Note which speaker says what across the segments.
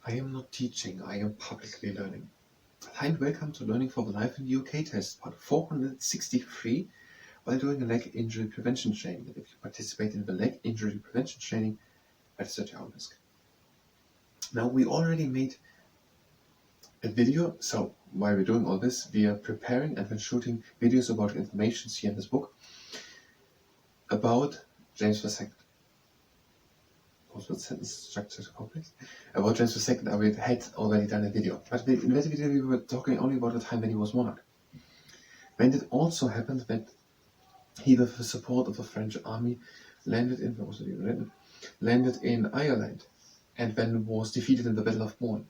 Speaker 1: I am not teaching, I am publicly learning. Hi and welcome to Learning for the Life in the UK test, part 463, while doing a leg injury prevention training. And if you participate in the leg injury prevention training, register your own risk. Now, we already made a video, so while we're doing all this, we are preparing and then shooting videos about information here in this book about James II. Also, sentence structure complex. About James II, I had already done a video, but in that video we were talking only about the time when he was monarch. When it also happened that he, with the support of the French army, landed in Ireland, and then was defeated in the Battle of Bourne.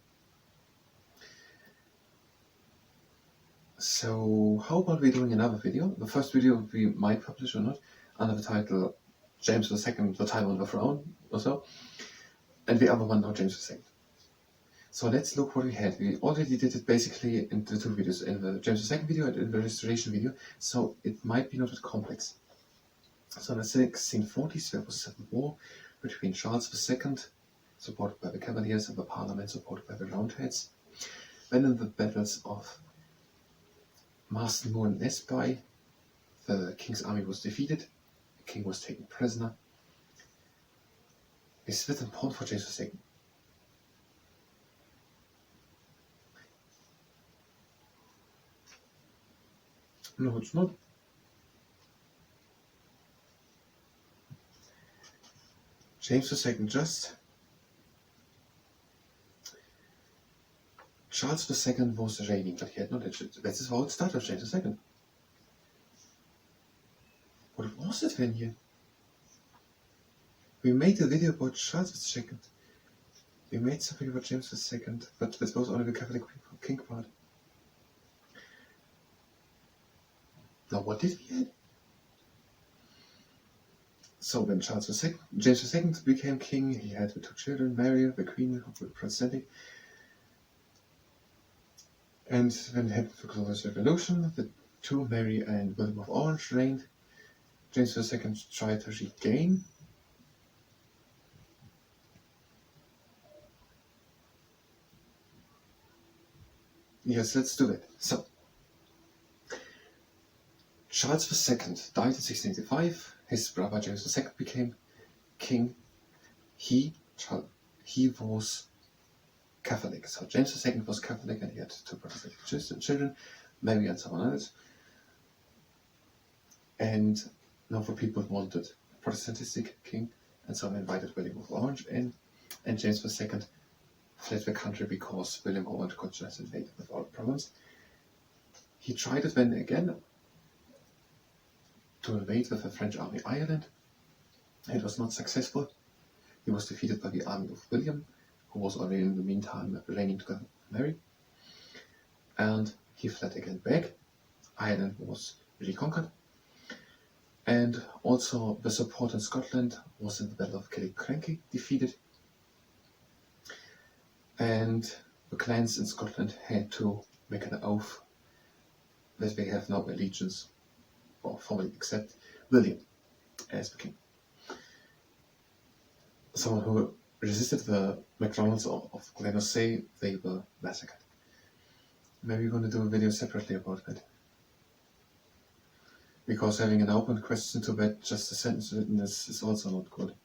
Speaker 1: So how about we doing another video? The first video we might publish or not, under the title James II, the Time on the Throne, or so, and the other one now James II. So let's look what we had. We already did it basically in the two videos, in the James II video and in the Restoration video, so it might be not that complex. So in the 1640s there was a civil war between Charles II, supported by the Cavaliers, and the Parliament, supported by the Roundheads. Then in the battles of Marston Moor and Nesby, the king's army was defeated, the king was taken prisoner. Is this important for James II? No, it's not. James II Charles II was reigning, but he had not it. This is how it started, James II. What was it then here? We made a video about Charles II. We made something about James II, but this was only the Catholic king part. Now what did we add? So when James II became king, he had the two children, Mary, the queen of the Protestant. And when it happened the Glorious Revolution, the two, Mary and William of Orange, reigned. James II tried to regain. Yes, let's do it. So, Charles II died in 1685. His brother James II became king. He was Catholic. So James II was Catholic, and he had two Protestant children, Mary and someone else. And now the people wanted a Protestantistic king, and so they invited William of Orange in, and James II fled the country because William of Orange got just invaded with all problems. He tried it then again to invade with the French army Ireland. It was not successful. He was defeated by the army of William, who was already in the meantime reigning together with Mary. And he fled again back. Ireland was reconquered. And also the support in Scotland was in the Battle of Killiecrankie defeated. And the clans in Scotland had to make an oath that they have no allegiance or formally accept William as the king. Someone who resisted the MacDonalds of Glenosay, they were massacred. Maybe we're going to do a video separately about that. Because having an open question to that, just a sentence written, is also not good.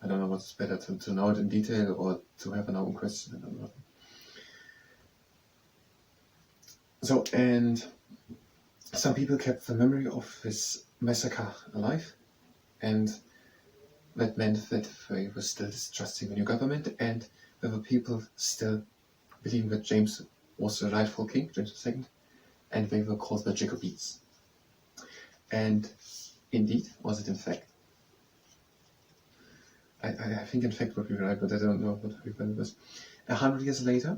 Speaker 1: I don't know what's better, to know it in detail or to have an open question. I don't know. So, and some people kept the memory of this massacre alive, and that meant that they were still distrusting the new government, and there were people still believing that James was the rightful king, James II, and they were called the Jacobites. And indeed, was it in fact? I think in fact would be right, but I don't know what we went with. 100 years later,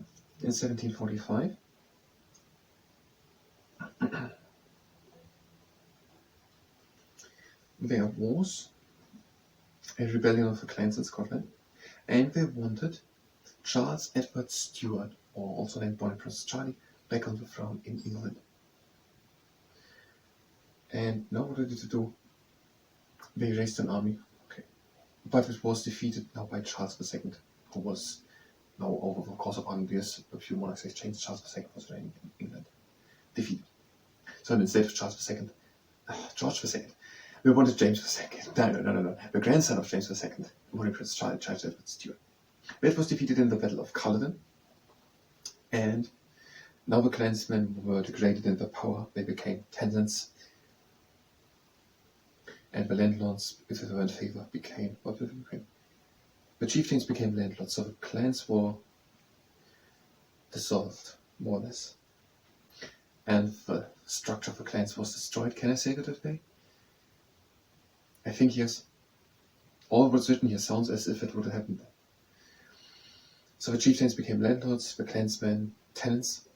Speaker 1: in 1745, there was a rebellion of the clans in Scotland, and they wanted Charles Edward Stuart, or also named Bonnie Prince Charlie, back on the throne in England. And now what did they do? They raised an army, okay, but it was defeated now by Charles II, who was now over the course of 100 years, a few monarchs exchanged. Charles II was reigning in England. Defeat. So instead of Charles II, George II, we wanted James II. No. The grandson of James II, wanted Prince Charles Edward Stuart. That was defeated in the Battle of Culloden, and now the clansmen were degraded in their power. They became tenants, and the landlords, if they were in favor, became what did they become? The chieftains became landlords, so the clans were dissolved, more or less. And the structure of the clans was destroyed. Can I say that way? I think yes. All what's written here sounds as if it would have happened. So the chieftains became landlords, the clansmen tenants,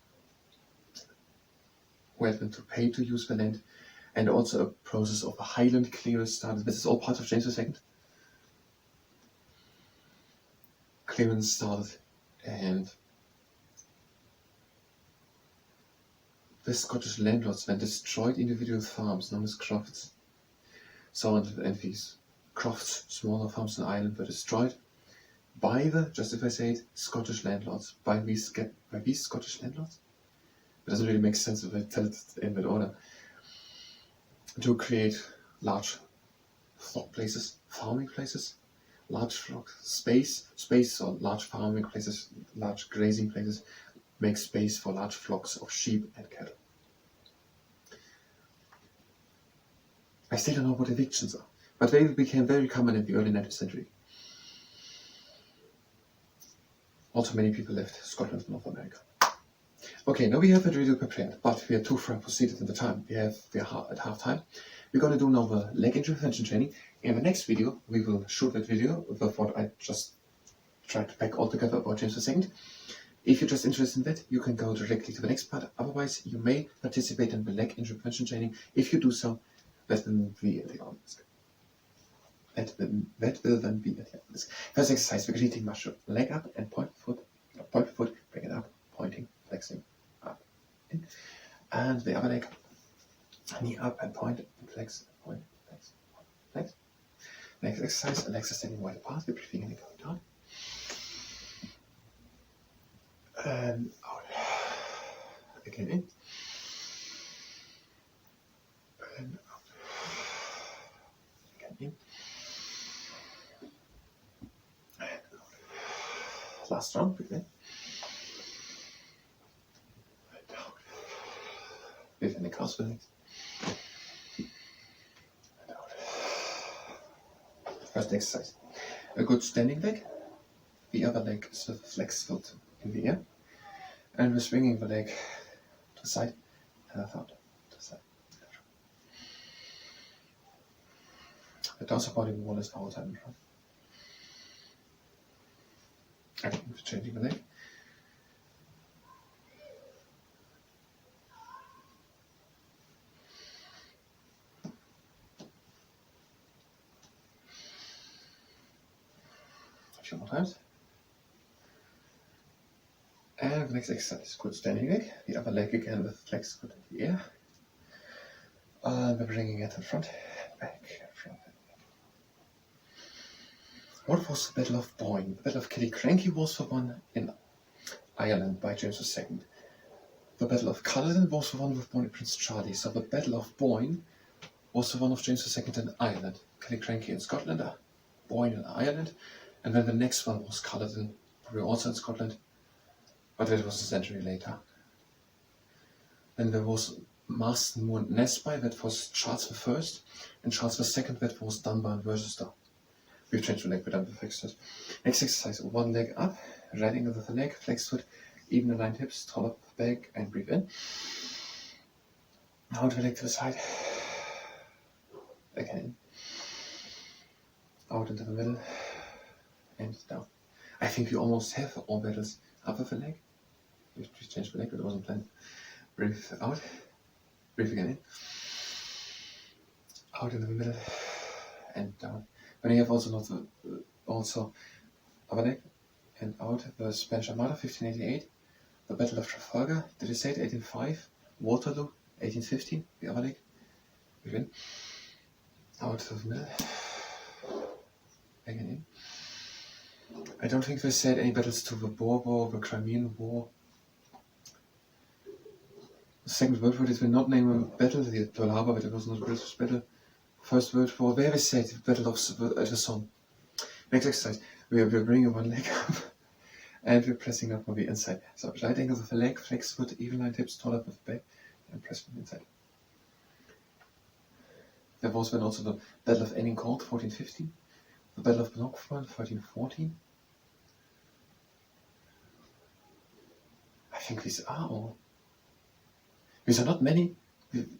Speaker 1: who had been to pay to use the land, and also a process of a highland clearance started. This is all part of James II. Clearance started, and the Scottish landlords then destroyed individual farms known as crofts. So, and these crofts, smaller farms in Ireland, were destroyed by the, just if I say it, Scottish landlords. By these Scottish landlords? It doesn't really make sense if I tell it in that order. To create large flock places, farming places, large flock space, or large farming places, large grazing places, make space for large flocks of sheep and cattle. I still don't know what evictions are, but they became very common in the early 19th century. Also, many people left Scotland and North America. Okay, now we have a video prepared, but we are too far proceeded in the time. We are at half time. We're going to do now the leg injury prevention training. In the next video, we will shoot that video with what I just tried to pack all together about James II. If you're just interested in that, you can go directly to the next part. Otherwise, you may participate in the leg injury prevention training. If you do so, that will be at the end. That will then be at the end. First exercise, we're repeating muscle. Leg up and point the foot, bring it up, pointing, flexing, up, in. And the other leg, knee up and point, flex, point, flex, point, flex. Next exercise, legs are standing wide apart, we're breathing in and going down. And out. Again in. And out. Again in. And out. Last round, breathe in. And out. Breathe in the calves for legs. And out. First exercise. A good standing leg. The other leg is with the flex foot in the air. And we're swinging the leg to the side and out, to the side. The dorsal body wall is the whole time in front. Okay, we're changing the leg. A few more times. And the next exercise, good standing leg. The other leg again with flex foot in the air. We're bringing it in front, back, front, and back. What was the Battle of Boyne? The Battle of Killiecrankie was the one in Ireland by James II. The Battle of Culloden was the one with Bonnie Prince Charlie. So the Battle of Boyne was the one of James II in Ireland. Killiecrankie in Scotland, Boyne in Ireland. And then the next one was Culloden, probably also in Scotland. But that was a century later. Then there was Marston Moor and Nesby, that was Charles I, and Charles II, that was Dunbar and Worcester. We've changed the leg, but I'm fixed it. Next exercise, one leg up, right angle with the leg, flex foot, even aligned hips, tall up, back, and breathe in. Now the leg to the side. Again. Out into the middle, and down. I think we almost have all battles up with the leg. We changed the leg, but it wasn't planned. Breathe out. Breathe again in. Out into the middle and down. But you have also upper leg and out. The Spanish Armada, 1588. The Battle of Trafalgar, did I say it? 1805. Waterloo, 1815. The upper leg. Breathe in. Out to the middle. Again in. I don't think they said any battles to the Boer War, the Crimean War. The Second World War, they did not name a battle, the Pearl Harbor, but it was not a British battle. First World War, where they said the Battle of the Somme. Next exercise, we are bringing one leg up and we're pressing up on the inside. So right angle of the leg, flex foot, even line hips, taller with the back, and press from the inside. There was then also the Battle of Agincourt, 1415, the Battle of Blanquefort, 1314. I think these are all. These are not many,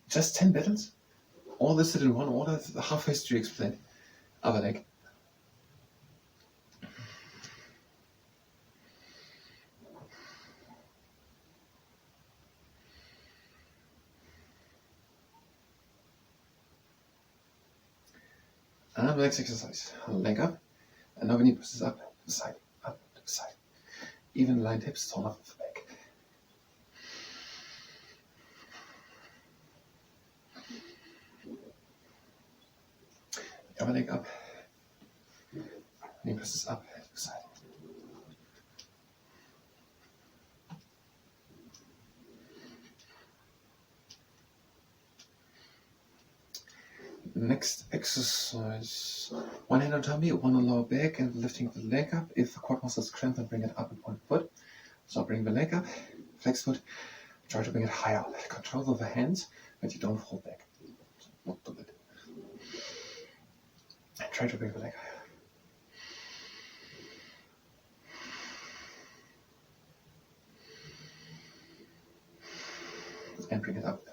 Speaker 1: just 10 battles, all listed in one order, half history explained. Aber like, and the next exercise, leg up, and now the knee presses up to the side, up to the side. Even lined hips, taller off the back. The other leg up, knee presses up to the side. Next exercise, one hand on tummy, one on lower back, and lifting the leg up. If the quad muscles cramp, then bring it up and point foot. So bring the leg up, flex foot, try to bring it higher. Control with the hands, but you don't fall back. So not do it. And try to bring the leg higher. And bring it up.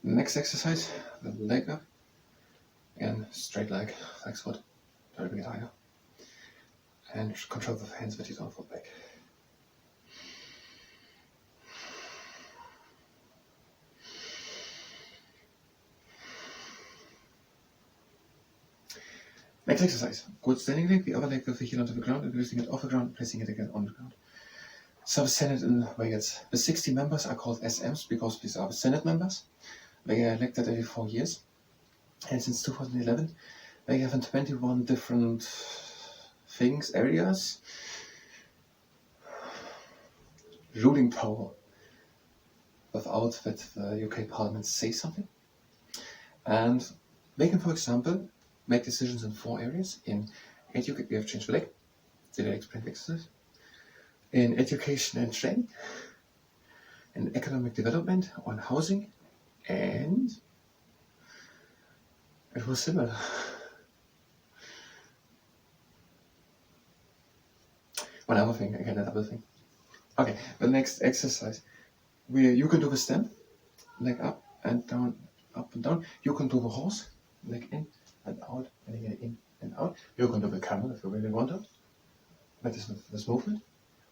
Speaker 1: Next exercise, the leg up. Again, straight leg, flex foot, try to bring it higher. And control the hands, but you don't fall back. Next exercise, good standing leg, the other leg with the heel onto the ground, and lifting it off the ground, placing it again on the ground. So the Senate in Wales. The 60 members are called SMs because these are the Senate members. They are elected every 4 years. And since 2011, they have 21 different things, areas, ruling power without that the UK Parliament say something. And they can, for example, make decisions in 4 areas. In education, we have changed the leg. Did I explain the exercise? In education and training, in economic development, on housing, and it was similar. One other thing, again, another thing. Okay, the next exercise. You can do the stem, leg up and down, up and down. You can do the horse, leg in and out, and again in and out. You can do the camel if you really want to. That is this movement.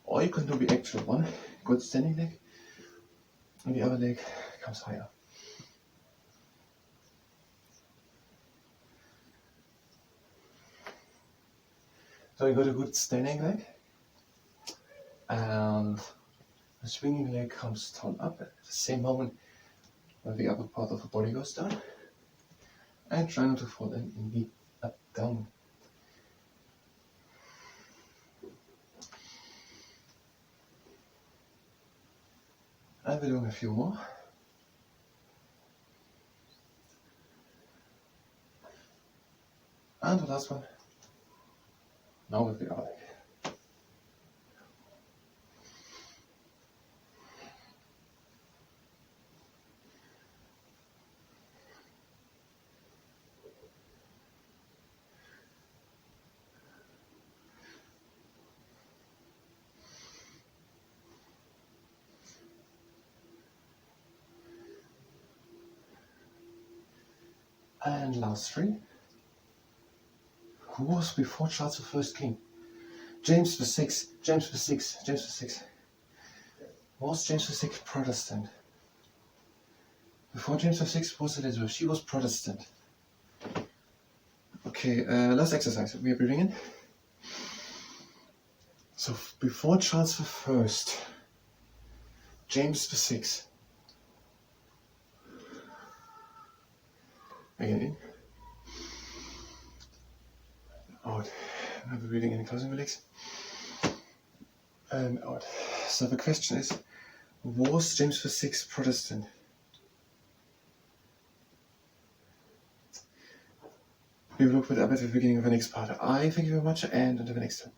Speaker 1: Or you can do the actual one, good standing leg, and the other leg comes higher. So you got a good standing leg, and the swinging leg comes down up at the same moment when the upper part of the body goes down, and try not to fall in the up down. And we're doing a few more. And the last one. Now with the other leg. And last 3. Who was before Charles the First king? James the Sixth. James the Sixth. James the Sixth. Was James the Sixth Protestant? Before James the Sixth was Elizabeth, she was Protestant. Okay, last exercise. We are breathing in. So before Charles the First, James the Sixth. Again in. Out. Another reading and closing, Felix. Out. So the question is, was James VI Protestant? We will look at that at the beginning of the next part. I thank you very much, and until the next time.